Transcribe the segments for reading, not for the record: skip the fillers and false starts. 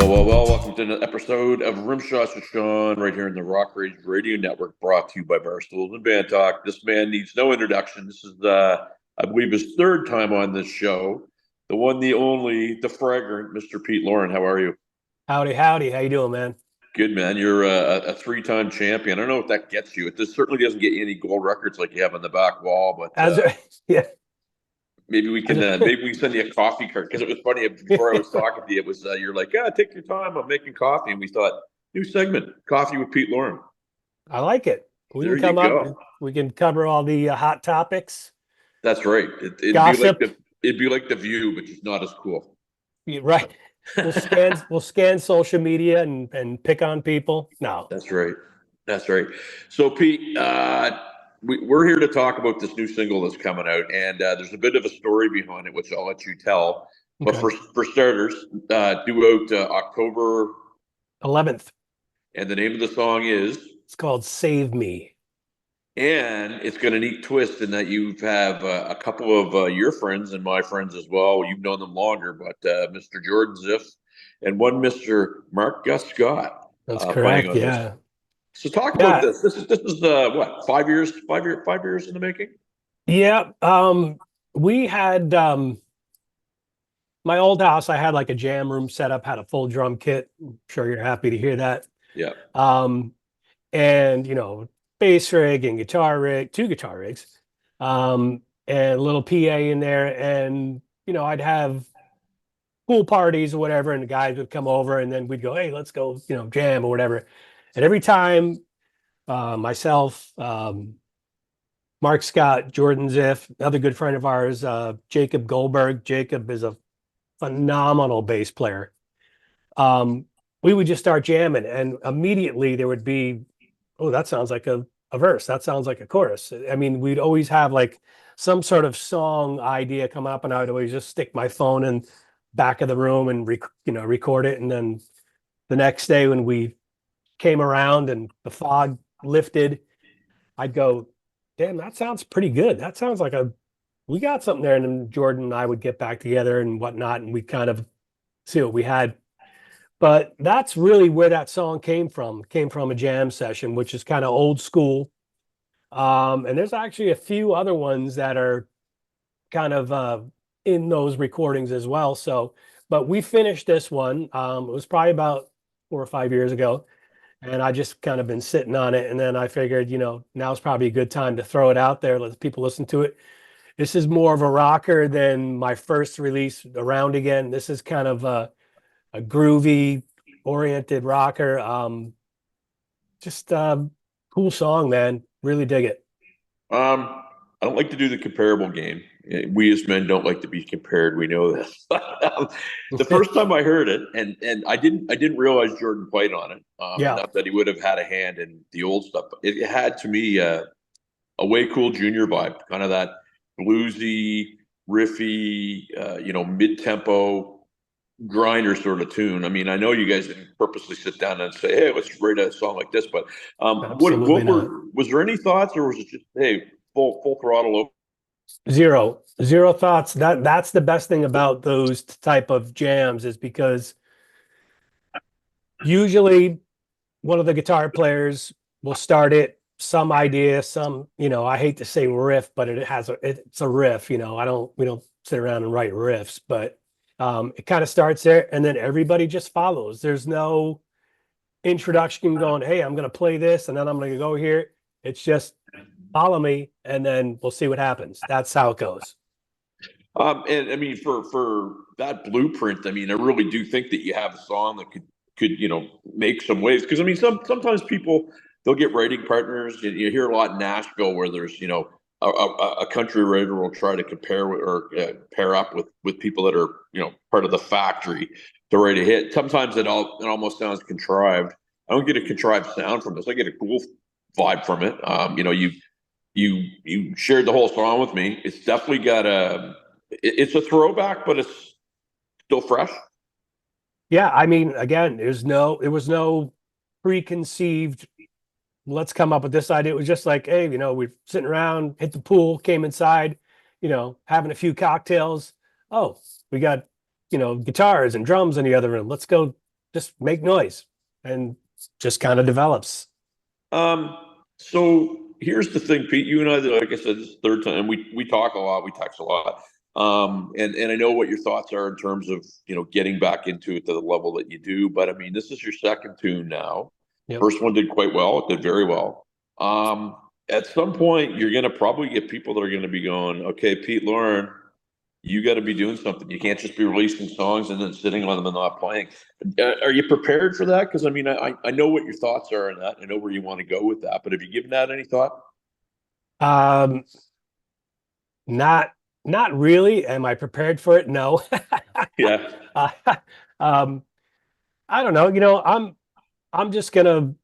Well, welcome to an episode of Rimshots with Sean right here in the Rock Rage Radio Network, brought to you by Barstools and Bandtalk. This man needs no introduction. This is, I believe, his third time on this show. The one, the only, the fragrant Mr. Pete Loran. How are you? Howdy, howdy. How you doing, man? Good, man. You're a three-time champion. I don't know what that gets you. It certainly doesn't get you any gold records like you have on the back wall, but Yeah. maybe we can send you a coffee cart, because it was funny before I was talking to you. It was you're like, take your time. I'm making coffee, and we thought new segment, coffee with Pete Loran. I like it. We There can come you up. go. We can cover all the hot topics. That's right. Gossip. It'd be like the View, but just not as cool. Right. We'll scan social media and pick on people. No. That's right. That's right. So, Pete, we're here to talk about this new single that's coming out, and there's a bit of a story behind it, which I'll let you tell. But Okay. for starters, due out October 11th. and the name of the song is? It's called Save Me. And it's got a neat twist in that you have a couple of your friends and my friends as well. You've known them longer, but Mr. Jordan Ziff and one Mr. Mark Gus Scott. That's Playing correct. on Yeah. this. So talk about this. This is what, 5 years in the making? Yeah. We had my old house. I had like a jam room set up, had a full drum kit. I'm sure you're happy to hear that. Yeah. And bass rig and guitar rig, 2 guitar rigs, and a little PA in there. And I'd have pool parties or whatever, and the guys would come over, and then we'd go, hey, let's go, jam or whatever. And every time, myself, Mark Scott, Jordan Ziff, another good friend of ours, Jacob Goldberg. Jacob is a phenomenal bass player. We would just start jamming, and immediately there would be, oh, that sounds like a verse. That sounds like a chorus. I mean, we'd always have like some sort of song idea come up, and I would always just stick my phone in back of the room and record it. And then the next day when we came around and the fog lifted, I'd go, damn, that sounds pretty good. That sounds like we got something there. And then Jordan and I would get back together and whatnot, and we kind of see what we had. But that's really where that song came from. It came from a jam session, which is kind of old school. And there's actually a few other ones that are kind of in those recordings as well. So, but we finished this one. It was probably about 4 or 5 years ago. And I just kind of been sitting on it. And then I figured, now's probably a good time to throw it out there. Let people listen to it. This is more of a rocker than my first release, Around Again. This is kind of a groovy oriented rocker. Just cool song, man. Really dig it. I don't like to do the comparable game. We as men don't like to be compared. We know this. The first time I heard it, and I didn't realize Jordan played on it. Yeah. Not that he would have had a hand in the old stuff, but it had to me a Way Cool Junior vibe, kind of that bluesy, riffy, mid-tempo grinder sort of tune. I mean, I know you guys didn't purposely sit down and say, hey, let's write a song like this, but was there any thoughts, or was it just, hey, full throttle over? Zero thoughts. That's the best thing about those type of jams, is because usually one of the guitar players will start it, some idea, some, I hate to say riff, but it's a riff. We don't sit around and write riffs, but it kind of starts there, and then everybody just follows. There's no introduction going, hey, I'm going to play this, and then I'm going to go here. It's just follow me, and then we'll see what happens. That's how it goes. And I mean, for that blueprint, I mean, I really do think that you have a song that could make some waves. Because I mean, sometimes people, they'll get writing partners. You hear a lot in Nashville where there's a country writer will try to compare or pair up with people that are part of the factory to write a hit. Sometimes it almost sounds contrived. I don't get a contrived sound from this. I get a cool vibe from it. You shared the whole song with me. It's definitely got it's a throwback, but it's still fresh. Yeah, I mean, again, there was no preconceived, let's come up with this idea. It was just like, hey, we're sitting around, hit the pool, came inside, having a few cocktails. Oh, we got, guitars and drums in the other room. Let's go just make noise and just kind of develops. Um, so here's the thing, Pete. You and I, like I said, this is the third time we talk a lot, we text a lot. And I know what your thoughts are in terms of getting back into it to the level that you do. But I mean, this is your second tune now. Yep. First one did quite well. It did very well. At some point, you're going to probably get people that are going to be going, okay, Pete Loran, you got to be doing something. You can't just be releasing songs and then sitting on them and not playing. Are you prepared for that? Because I mean, I know what your thoughts are on that. I know where you want to go with that. But have you given that any thought? Um, not not really. Am I prepared for it? No. Yeah. uh, um, I don't know. I'm just gonna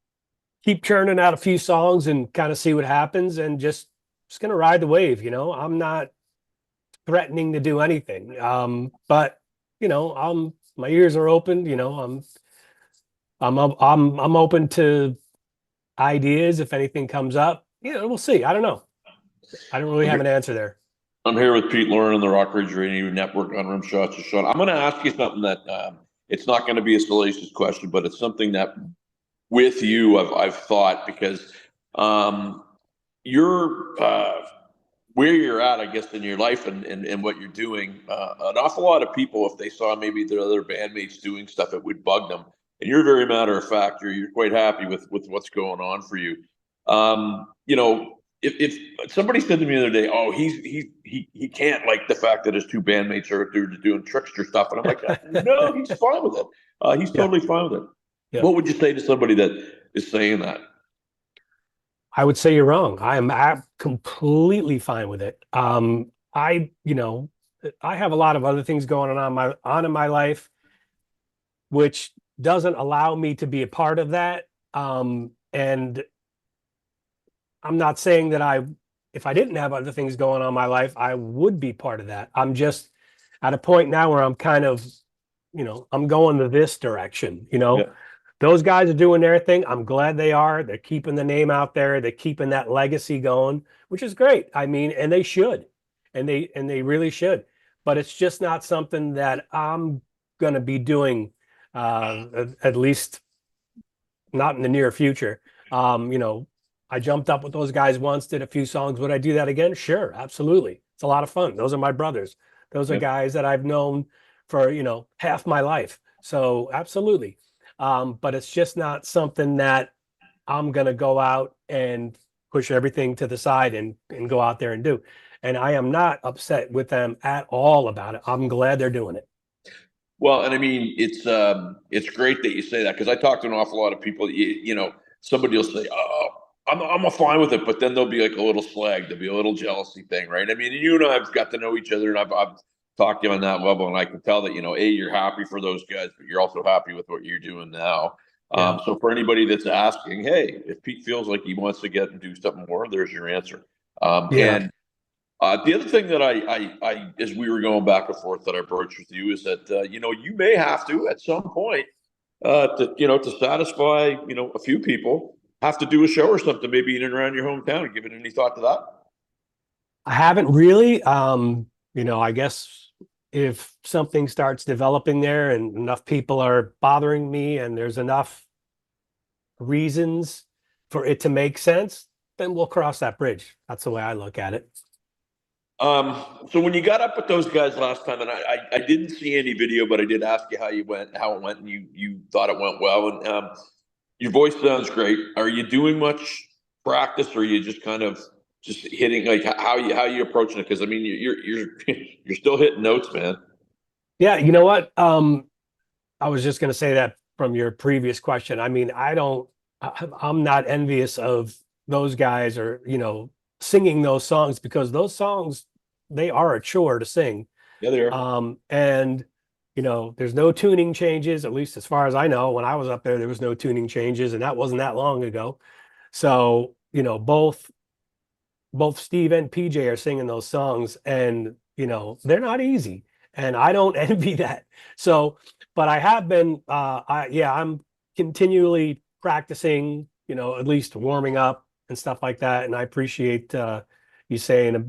keep churning out a few songs and kind of see what happens, and just gonna ride the wave. I'm not threatening to do anything. But my ears are open. I'm open to ideas if anything comes up. We'll see. I don't know. I don't really I'm have an here, answer there. I'm here with Pete Loran on the Rock Ridge Radio Network on Rim Shots with Sean. I'm going to ask you something that it's not going to be a salacious question, but it's something that with you I've thought because um, you're where you're at, I guess, in your life and what you're doing. An awful lot of people, if they saw maybe their other bandmates doing stuff, it would bug them. And you're very matter of fact. You're quite happy with what's going on for you. If somebody said to me the other day, "Oh, he can't like the fact that his two bandmates are doing trickster stuff," and I'm like, "No, he's fine with it. He's Yeah. totally fine with it." Yeah. What would you say to somebody that is saying that? I would say you're wrong. I am completely fine with it. I have a lot of other things going on in my life, which doesn't allow me to be a part of that. And I'm not saying that if I didn't have other things going on in my life, I would be part of that. I'm just at a point now where I'm kind of, I'm going to this direction. Yeah, Those guys are doing their thing. I'm glad they are. They're keeping the name out there. They're keeping that legacy going, which is great. I mean, and they should, and they really should. But it's just not something that I'm going to be doing, at least not in the near future. I jumped up with those guys once, did a few songs. Would I do that again? Sure, absolutely. It's a lot of fun. Those are my brothers. Those are yeah. guys that I've known for, half my life. So absolutely. But it's just not something that I'm going to go out and push everything to the side and go out there and do. And I am not upset with them at all about it. I'm glad they're doing it. Well, and I mean, it's great that you say that because I talk to an awful lot of people. Somebody will say, "Oh, I'm fine with it," but then there'll be like a little slag. There'll be a little jealousy thing, right? I mean, you and I've got to know each other, and I've talked to you on that level, and I can tell that you're happy for those guys, but you're also happy with what you're doing now. Yeah. So for anybody that's asking, hey, if Pete feels like he wants to get and do something more, there's your answer. Yeah. And the other thing that as we were going back and forth that I broached with you is that you may have to at some point to satisfy a few people have to do a show or something maybe in and around your hometown. Give it any thought to that? I haven't really. I guess if something starts developing there and enough people are bothering me and there's enough reasons for it to make sense, then we'll cross that bridge. That's the way I look at it. So when you got up with those guys last time, and I didn't see any video, but I did ask you how it went, and you thought it went well, and your voice sounds great. Are you doing much practice, or are you just kind of just hitting like how you approaching it? Because I mean, you're you're still hitting notes, man. Yeah, you know what? I was just going to say that from your previous question. I mean, I'm not envious of those guys or, singing those songs because those songs, they are a chore to sing. Yeah, they are. And, there's no tuning changes, at least as far as I know. When I was up there was no tuning changes, and that wasn't that long ago. So, both Steve and PJ are singing those songs, and they're not easy, and I don't envy that. So, but I have been, I'm continually practicing, at least warming up and stuff like that. And I appreciate you saying,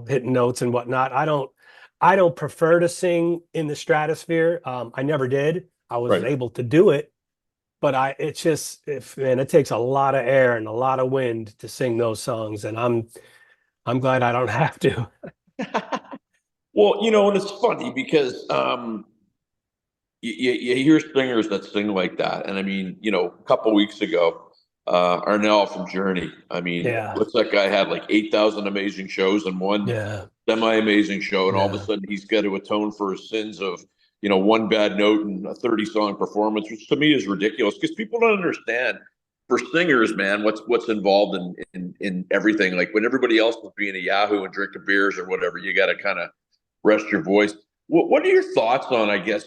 hitting notes and whatnot. I don't prefer to sing in the stratosphere. I never did. I was Right. able to do it, but it's just, if man, it takes a lot of air and a lot of wind to sing those songs, and I'm glad I don't have to. Well, and it's funny because you hear singers that sing like that. And I mean, a couple weeks ago, Arnell from Journey. I mean, Yeah, what's that guy had like 8,000 amazing shows and one yeah, semi-amazing show. And all of a yeah. sudden he's got to atone for his sins of, one bad note and a 30-song performance, which to me is ridiculous because people don't understand for singers, man, what's involved in everything. Like when everybody else is being a Yahoo and drinking beers or whatever, you got to kind of rest your voice. What are your thoughts on, I guess,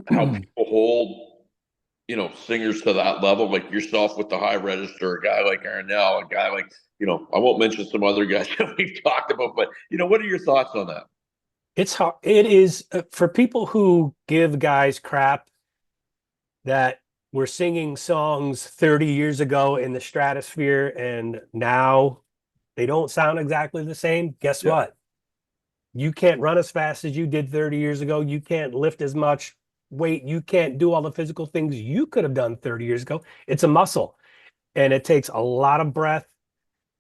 how people hold singers to that level, like yourself with the high register, a guy like Arnell, a guy like, I won't mention some other guys that we've talked about, but what are your thoughts on that? It's hard. It is for people who give guys crap that were singing songs 30 years ago in the stratosphere and now they don't sound exactly the same. Guess Yeah. what? You can't run as fast as you did 30 years ago. You can't lift as much weight. You can't do all the physical things you could have done 30 years ago. It's a muscle, and it takes a lot of breath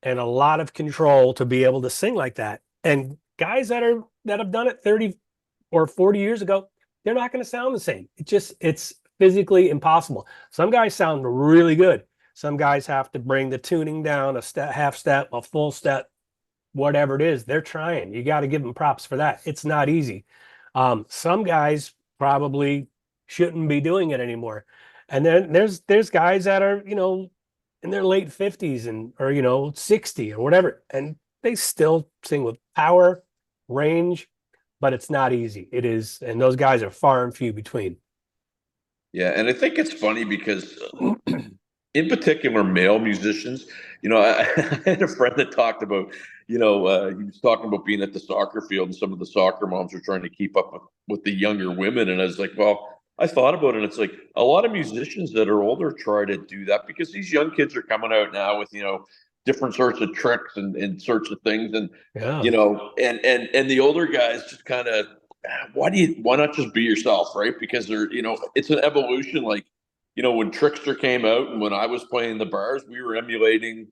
and a lot of control to be able to sing like that. And guys that have done it 30 or 40 years ago, they're not going to sound the same. It's physically impossible. Some guys sound really good. Some guys have to bring the tuning down a step, half step, a full step, whatever it is. They're trying. You got to give them props for that. It's not easy. Some guys probably shouldn't be doing it anymore. And then there's guys that are, in their late 50s and or 60 or whatever, and they still sing with power, range, but it's not easy. It is, and those guys are far and few between. Yeah, and I think it's funny because, in particular, male musicians. I had a friend that talked about, he was talking about being at the soccer field, and some of the soccer moms were trying to keep up with the younger women, and I was like, well, I thought about it, and it's like a lot of musicians that are older try to do that because these young kids are coming out now with, different sorts of tricks and sorts of things, and Yeah, and the older guys just kind of, why not just be yourself, right? Because they're, it's an evolution. Like, when Trickster came out and when I was playing the bars, we were emulating,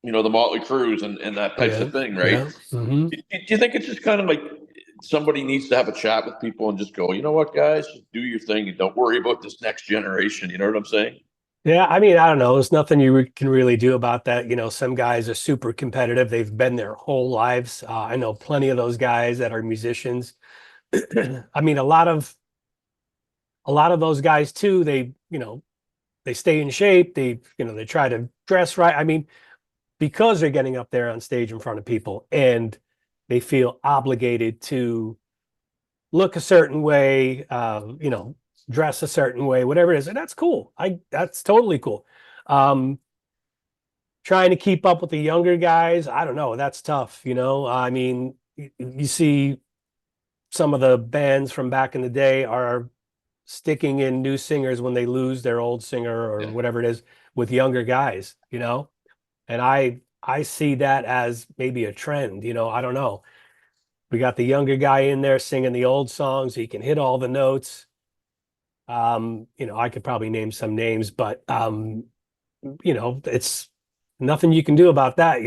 the Motley Crues and that types yeah, of thing, right? yeah. Hmm. Do you think it's just kind of like somebody needs to have a chat with people and just go, you know what, guys, just do your thing and don't worry about this next generation. You know what I'm saying? Yeah, I mean, I don't know. There's nothing can really do about that. Some guys are super competitive. They've been their whole lives. I know plenty of those guys that are musicians. I mean, a lot of those guys too, they stay in shape. They try to dress right. I mean, because they're getting up there on stage in front of people and they feel obligated to look a certain way, dress a certain way, whatever it is. And that's cool. That's totally cool. Um, Trying to keep up with the younger guys, I don't know. That's tough. I mean, you see some of the bands from back in the day are sticking in new singers when they lose their old singer or Yeah. whatever it is with younger guys, and I see that as maybe a trend. I don't know. We got the younger guy in there singing the old songs. He can hit all the notes. I could probably name some names, but it's nothing you can do about that.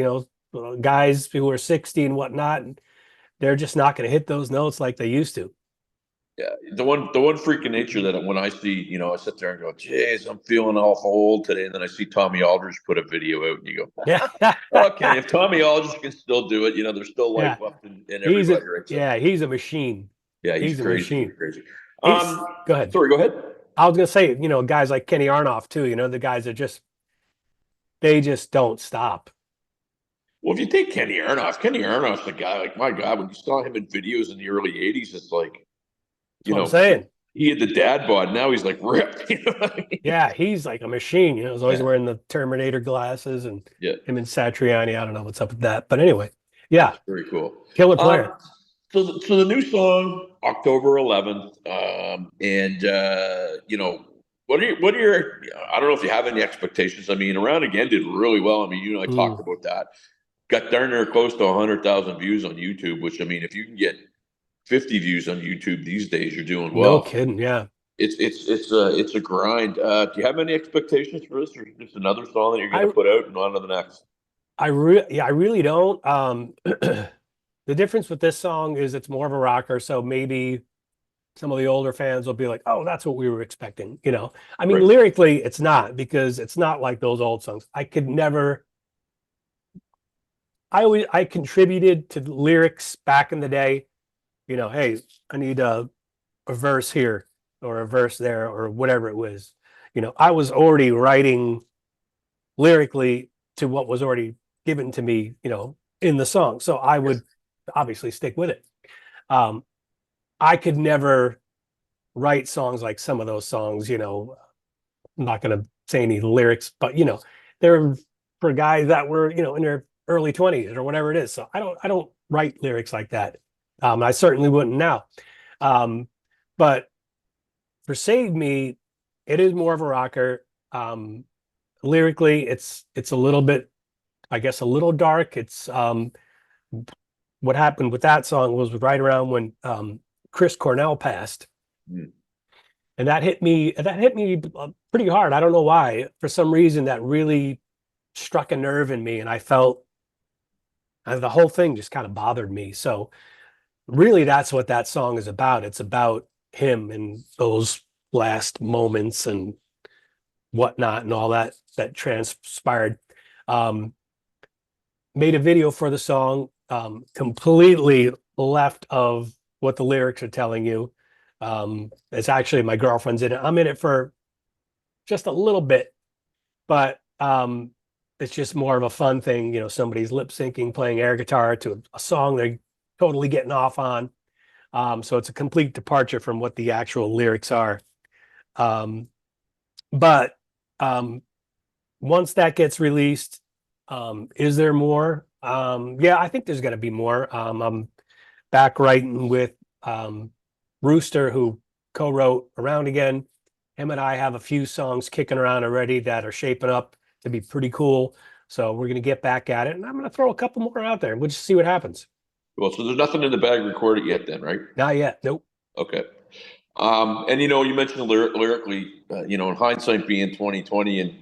Guys who are 60 and whatnot, they're just not going to hit those notes like they used to. Yeah, the one freak of nature that when I see, I sit there and go, "Geez, I'm feeling awful old today," and then I see Tommy Aldridge put a video out, and you go, Yeah. "Okay, if Tommy Aldridge can still do it, there's still Yeah. life left in everybody, right?" So, He's a machine. yeah, he's He's a crazy. He's machine. crazy. He's Go ahead. Sorry, go ahead. I was gonna say, guys like Kenny Arnoff too, the guys that they just don't stop. Well, if you take Kenny Aronoff's the guy. Like, my God, when you saw him in videos in the early '80s, it's like, That's what I'm saying. he had the dad bod. Now he's like ripped. You know what I mean? Yeah, he's like a machine. He's always Yeah, wearing the Terminator glasses, and yeah, him and Satriani. I don't know what's up with that, but anyway, yeah, very cool. killer Um, player. so the new song, October 11th, and what are your? I don't know if you have any expectations. I mean, Around Again did really well. I mean, you and I talked Mm, about that. Got darn near close to 100,000 views on YouTube, which I mean, if you can get 50 views on YouTube these days, you're doing no well. kidding. Yeah. it's a grind. Do you have any expectations for this, or just another song that you're going I to put out and on to the next? I really don't. The difference with this song is it's more of a rocker, so maybe some of the older fans will be like, "Oh, that's what we were expecting." I mean, Right. lyrically, it's not because it's not like those old songs. I could never. I contributed to lyrics back in the day. Hey, I need a verse here or a verse there or whatever it was. I was already writing lyrically to what was already given to me, in the song. So I would obviously stick with it. Um, I could never write songs like some of those songs, I'm not going to say any lyrics, but they're for guys that were, in their early 20s or whatever it is. So I don't write lyrics like that. I certainly wouldn't now. Um, but for Save Me, it is more of a rocker. Lyrically, it's a little bit, I guess, a little dark. It's what happened with that song was right around when Chris Cornell passed, Mm. and that hit me pretty hard. I don't know why. For some reason, that really struck a nerve in me, and I felt the whole thing just kind of bothered me. So really, that's what that song is about. It's about him and those last moments and whatnot and all that transpired. Um, Made a video for the song, completely left of what the lyrics are telling you. It's actually my girlfriend's in it. I'm in it for just a little bit, but it's just more of a fun thing. Somebody's lip syncing, playing air guitar to a song they're totally getting off on. So it's a complete departure from what the actual lyrics are. Um, but um, once that gets released, is there more? Yeah, I think there's going to be more. I'm back writing with um, Rooster, who co-wrote Around Again. Him and I have a few songs kicking around already that are shaping up to be pretty cool. So we're going to get back at it, and I'm going to throw a couple more out there. We'll just see what happens. Well, so there's nothing in the bag recorded yet, then, right? Not yet. Nope. Okay. And you mentioned lyrically, in hindsight being 2020 and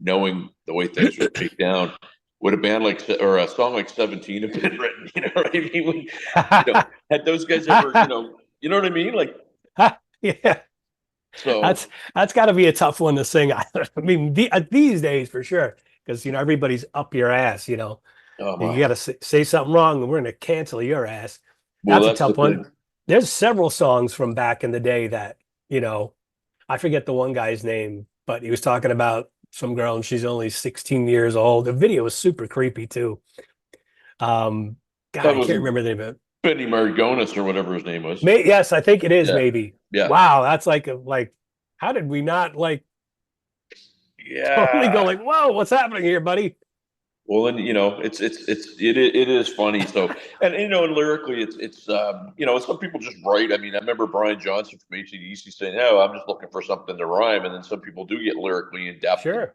knowing the way things would shake down, would a band like or a song like 17 have been written? You know what I mean? Had those guys ever, you know what I mean? Like, Yeah, so, that's got to be a tough one to sing. I mean, these days for sure, because everybody's up your ass. oh You my. got to say something wrong, and we're going to cancel your ass. Well, That's a that's the tough one. thing. There's several songs from back in the day that, I forget the one guy's name, but he was talking about some girl and she's only 16 years old. The video was super creepy too. Um, God, That I can't wasn't remember the name of it. Benny Margonis or whatever his name was. Yes, I think it is Yeah. maybe. Yeah. Wow, that's like, how did we not totally go Yeah. whoa, what's happening here, buddy? Well, then it is funny. So, and lyrically, some people just write. I mean, I remember Brian Johnson from AC/DC saying, "No, I'm just looking for something to rhyme," and then some people do get lyrically in depth, and Sure.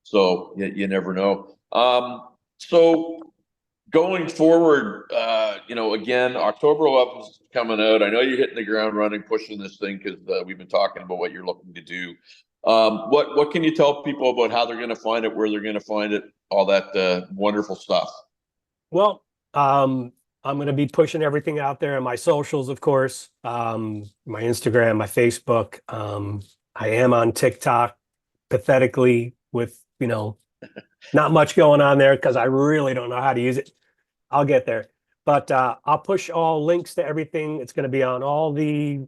so you never know. So going forward, again, October 11th is coming out. I know you're hitting the ground running, pushing this thing because we've been talking about what you're looking to do. What can you tell people about how they're going to find it, where they're going to find it, all that wonderful stuff? Well, I'm going to be pushing everything out there on my socials, of course, my Instagram, my Facebook. I am on TikTok, pathetically, with not much going on there because I really don't know how to use it. I'll get there, but I'll push all links to everything. It's going to be on all the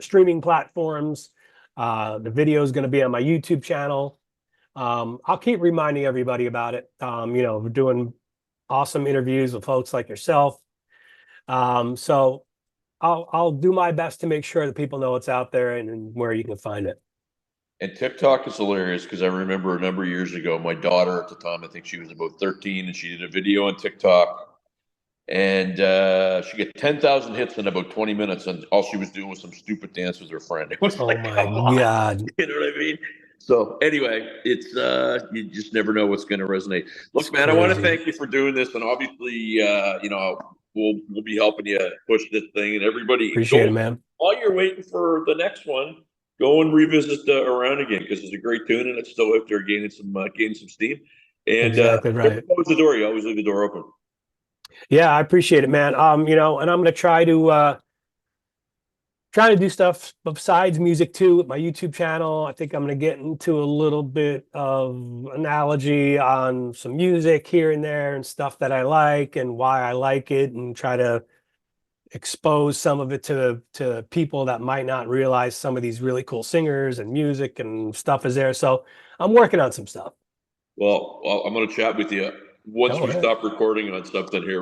streaming platforms. The video is going to be on my YouTube channel. I'll keep reminding everybody about it. We're doing awesome interviews with folks like yourself. So I'll do my best to make sure that people know it's out there and where you can find it. And TikTok is hilarious because I remember a number of years ago, my daughter at the time, I think she was about 13, and she did a video on TikTok. And she got 10,000 hits in about 20 minutes, and all she was doing was some stupid dance with her friend. It was Oh like, my come on, God. you know what I mean? So anyway, it's you just never know what's going to resonate. It's Look, man, I want to crazy. thank you for doing this, and obviously, we'll be helping you push this thing, and everybody Appreciate it, go man. while you're waiting for the next one. go and revisit Around again because it's a great tune and it's still out there gaining some steam. And Exactly right. close the door. You always leave the door open. Yeah, I appreciate it, man. And I'm gonna try to do stuff besides music too with my YouTube channel. I think I'm gonna get into a little bit of analogy on some music here and there and stuff that I like and why I like it, and try to expose some of it to people that might not realize some of these really cool singers and music and stuff is there. So I'm working on some stuff. Well, I'm going to chat with you once Go we ahead. stop recording on something here,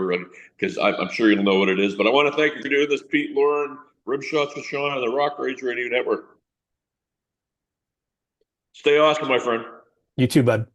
because I'm sure you'll know what it is. But I want to thank you for doing this, Pete Loran, Rim Shots with Sean on the Rock Rage Radio Network. Stay awesome, my friend. You too, bud.